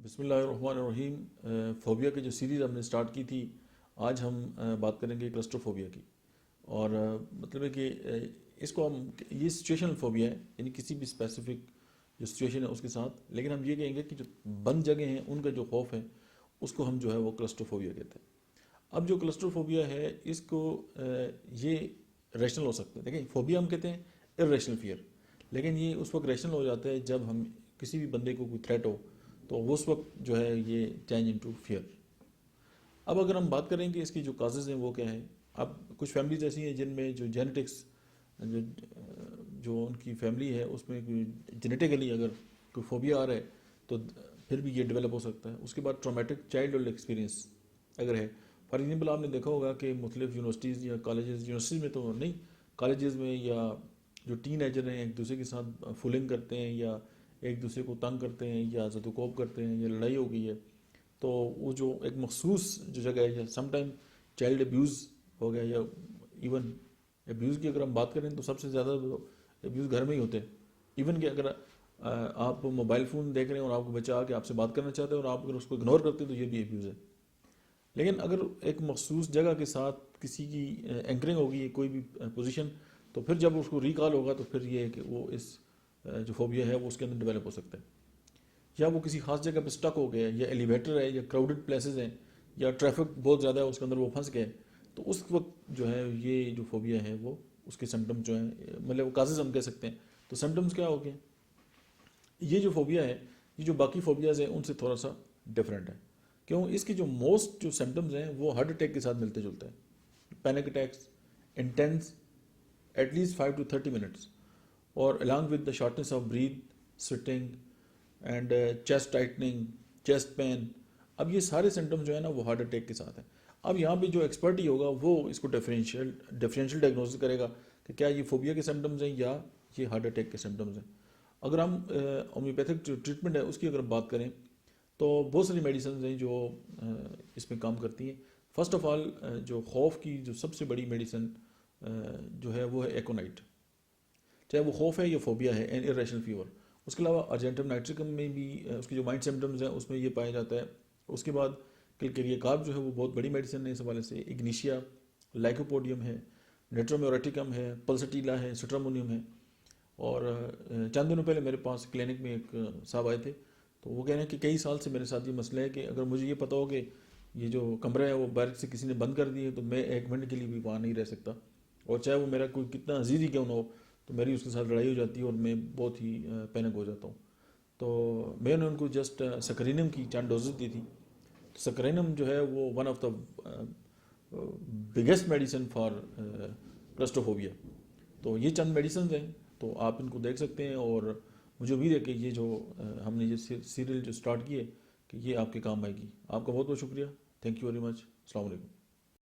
بسم اللہ الرحمن الرحیم۔ فوبیا کی جو سیریز ہم نے سٹارٹ کی تھی، آج ہم بات کریں گے کلسٹروفوبیا کی۔ اور مطلب ہے کہ اس کو ہم یہ سچویشنل فوبیا ہے، یعنی کسی بھی اسپیسیفک جو سچویشن ہے اس کے ساتھ، لیکن ہم یہ کہیں گے کہ جو بند جگہیں ہیں ان کا جو خوف ہے اس کو ہم جو ہے وہ کلسٹروفوبیا کہتے ہیں۔ اب جو کلسٹروفوبیا ہے اس کو یہ ریشنل ہو سکتا ہے، دیکھیں فوبیا ہم کہتے ہیں ارریشنل فیئر، لیکن یہ اس وقت ریشنل ہو جاتا ہے جب ہم کسی بھی بندے کو کوئی تھریٹ ہو تو اس وقت جو ہے یہ چینج انٹو فیئر۔ اب اگر ہم بات کریں کہ اس کی جو کازز ہیں وہ کیا ہیں، اب کچھ فیملیز ایسی ہیں جن میں جو جینیٹکس جو جو ان کی فیملی ہے اس میں کوئی جینیٹیکلی اگر کوئی فوبیا آ رہا ہے تو پھر بھی یہ ڈیولپ ہو سکتا ہے۔ اس کے بعد ٹرامیٹک چائلڈ ہولڈ ایکسپیرینس اگر ہے، فار ایگزامپل آپ نے دیکھا ہوگا کہ مختلف یونیورسٹیز یا کالجز، یونیورسٹیز میں تو نہیں، کالجز میں یا جو ٹین ایجر ہیں ایک دوسرے کے ساتھ فولنگ کرتے ہیں یا ایک دوسرے کو تنگ کرتے ہیں یا زد و کوب کرتے ہیں یا لڑائی ہو گئی ہے، تو وہ جو ایک مخصوص جو جگہ ہے، یا سم ٹائم چائلڈ ابیوز ہو گیا، یا ایون ابیوز کی اگر ہم بات کریں تو سب سے زیادہ ابیوز گھر میں ہی ہوتے ہیں۔ ایون کہ اگر آپ موبائل فون دیکھ رہے ہیں اور آپ کو بچہ آ کے آپ سے بات کرنا چاہتے ہیں اور آپ اگر اس کو اگنور کرتے ہیں تو یہ بھی ابیوز ہے۔ لیکن اگر ایک مخصوص جگہ کے ساتھ کسی کی اینکرنگ ہوگی کوئی بھی پوزیشن، تو پھر جب اس کو ریکال ہوگا تو پھر یہ ہے کہ وہ اس جو فوبیا ہے وہ اس کے اندر ڈیولپ ہو سکتا ہے۔ یا وہ کسی خاص جگہ پہ سٹک ہو گیا ہے، یا ایلیویٹر ہے، یا کراؤڈڈ پلیسز ہیں، یا ٹریفک بہت زیادہ ہے اس کے اندر وہ پھنس گئے، تو اس وقت جو ہے یہ جو فوبیا ہے وہ اس کے سمٹمز جو ہیں، مطلب وہ کازز ہم کہہ سکتے ہیں۔ تو سمٹمز کیا ہو گئے؟ یہ جو فوبیا ہے یہ جو باقی فوبیاز ہیں ان سے تھوڑا سا ڈفرینٹ ہے۔ کیوں؟ اس کی جو موسٹ جو سمٹمز ہیں وہ ہارٹ اٹیک کے ساتھ ملتے جلتے ہیں، panic attacks intense at least 5 to 30 minutes، اور along with the shortness of breath, sweating and chest tightening, chest pain۔ اب یہ سارے سمٹم جو ہے نا وہ ہارٹ اٹیک کے ساتھ ہیں۔ اب یہاں پہ جو ایکسپرٹ ہی ہوگا وہ اس کو ڈیفرینشیل ڈائگنوسس کرے گا کہ کیا یہ فوبیا کے سمٹمز ہیں یا یہ ہارٹ اٹیک کے سمٹمز ہیں۔ اگر ہم ہومیوپیتھک جو ٹریٹمنٹ ہے اس کی اگر بات کریں تو بہت ساری میڈیسنز ہیں جو اس میں کام کرتی ہیں۔ فرسٹ آف آل جو خوف کی جو سب سے بڑی میڈیسن جو ہے وہ ہے ایکونائٹ، چاہے وہ خوف ہے یا فوبیا ہے، این ارریشنل فیور۔ اس کے علاوہ ارجنٹم نائٹریکم میں بھی اس کی جو مائنڈ سمٹمز ہیں اس میں یہ پایا جاتا ہے۔ اس کے بعد کلکیریا کارب جو ہے وہ بہت بڑی میڈیسن ہے اس حوالے سے، اگنیشیا، لائکوپوڈیم ہے، نیٹرومیوریٹیکم ہے، پلسٹیلا ہے، سٹرامونیم ہے۔ اور چند دنوں پہلے میرے پاس کلینک میں ایک صاحب آئے تھے، تو وہ کہہ رہے ہیں کہ کئی سال سے میرے ساتھ یہ مسئلہ ہے کہ اگر مجھے یہ پتا ہو کہ یہ جو کمرہ ہے وہ باہر سے کسی نے بند کر دی ہے تو میں 1 منٹ کے لیے بھی وہاں نہیں رہ سکتا، اور چاہے وہ میرا کوئی کتنا عزیز ہی کیوں نہ ہو تو میری اس کے ساتھ لڑائی ہو جاتی ہے اور میں بہت ہی پینک ہو جاتا ہوں۔ تو میں نے ان کو جسٹ سکرینم کی چند ڈوزز دی تھی۔ سکرینم جو ہے وہ one of the biggest medicine for claustrophobia. تو یہ چند میڈیسنز ہیں، تو آپ ان کو دیکھ سکتے ہیں، اور مجھے امید ہے کہ یہ جو ہم نے یہ سیریل جو سٹارٹ کی ہے کہ یہ آپ کے کام آئے گی۔ آپ کا بہت بہت شکریہ، تھینک یو ویری مچ، السلام علیکم۔